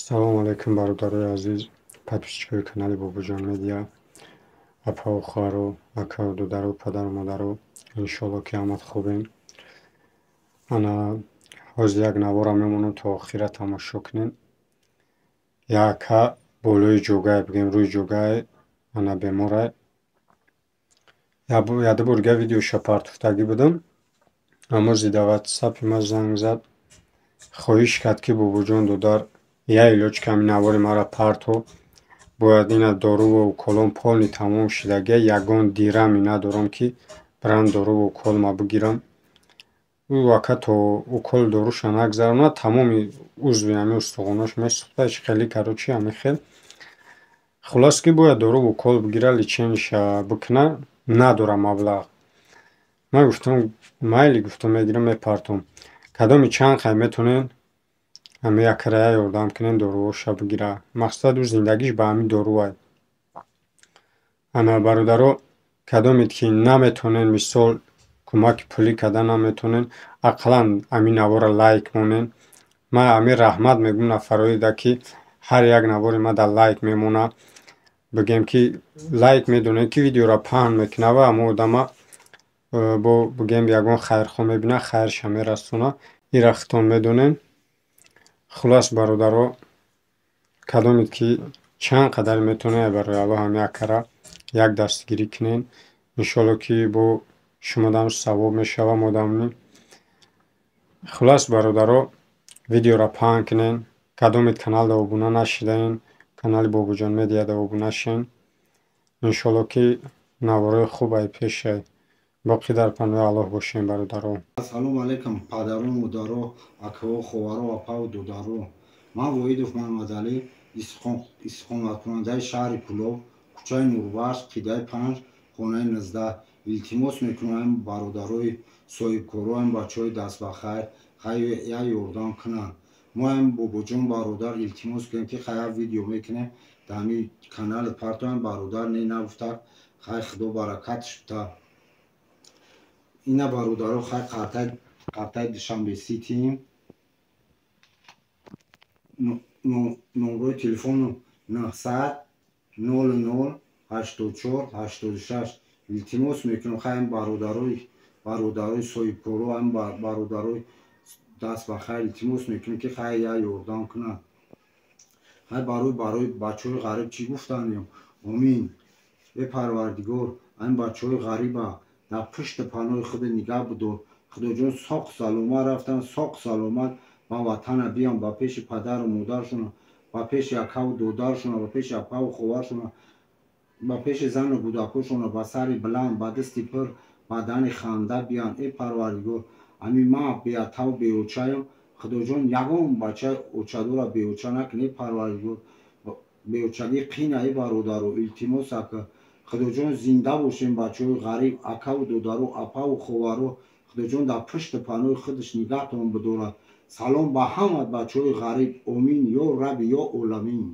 салому алайкум бародарои азиз, подписчикои канали Бобоҷон медиа, апаву хоҳару, акаву дудару, падару модару, иншоалло ки ҳамат хубем. ана ҳозир як навора мемонам то охира тамошо кунем. Яка болои ҷогае бигем рӯи ҷогае ана беморае. Яду бурга видеоша партуфтагӣ будам. Аммо зида ватсапи ма занг зад. хоҳиш кард ки Бобоҷон дудар я илоҷ ки ҳамин навори мара парту бояд ина доруву уколон полни тамом шидагия, ягон дирами надорам ки барам доруву укол ма бигирам. вака то укол доруша нагзаронад тамоми узви ҳами устухонош месӯхта, ҳеҷ хеле карочи ҳами хел. хулас ки бояд доруву укол бигира, лечениша бикна, надорам маблағ. ман гуфтам майли, гуфтам мегирам мепартом. кадоми чанд қай метонен ҳами якарая ёрдам кунен дорувоша бигира. мақсаду зиндагиш ба ҳами дорувай. ана бародаро кадомит ки наметонен мисол кӯмаки пулӣ карда наметонен, ақаллан ҳамин навора лайк монен. ман ҳами раҳмат мегӯм нафароида ки ҳар як навори ма дар лайк мемона. бигем ки лайк медонем ки видеора паҳн мекунава, ҳама одама бо бигем ягон хайрхоҳ мебина, хайрша мерасона. ира хитон медонем. хулас бародаро кадомит ки чанд қадар метонен барои алло ҳами якара як дастгирӣ кунен. иншоалло ки бо шумодам савоб мешавам одамни. хулас бародаро видеора паҳн кунен. кадомит каналда обуна нашидаен, канали Бобоҷон медиада обуна шен. иншоалло ки навораи хубай пешай. боқӣ дар паноҳи аллоҳ бошем бародаро. Ассалому алайкум падару модару, акаву ховару, апаву дудару. Ман Воидов Муҳаммадалӣ, истиқоматкунандаи шаҳри Кӯлов, кӯчаи Нурбахш, қидаи 5, хонаи 19. илтимос мекунам бародарои соҳибкору бачаҳои даст ба хайр я ёрдам кунанд. мо Бобоҷон бародар илтимос кунем ки хая видео мекунем дами канали парту бародар не нагуфта хай худо баракатш бита. ина бародаро хай қартаи Душанбе ситиим. номрои телефону 900 00 84 86. илтимос мекунам хай бародарои соҳибкору бародарои даст ба хайр илтимос мекунам ки хай я ёрдам кунанд. хай барои бачаҳои ғариб чӣ гуфтанем? Омин. е Парвардигор, ин бачаҳои ғариба дар пушти паноҳи худ нигаҳ бидор. худоҷон соқ саломат рафтан, соқ саломат ба ватана биям, ба пеши падару модаршона, ба пеши акаву додаршона, ба пеши апаву ховаршона, ба пеши зану кӯдакошона, ба сари биланд, ба дисти пир, ба дани ханда биям. е Парвардигор, ами ман беатав беочаям. худоҷон ягон бачаи очадора беоча накун. е Парвардигор, беочагӣ қина. е бародаро илтимос ака худоҷон зинда бошем. бачаҳои ғариб акаву додару, апаву ховару худоҷон дар пушти паноҳи худаш нигаҳтон бидорад. салом ба ҳама бачаҳои ғариб. омин ё раби ё оламин.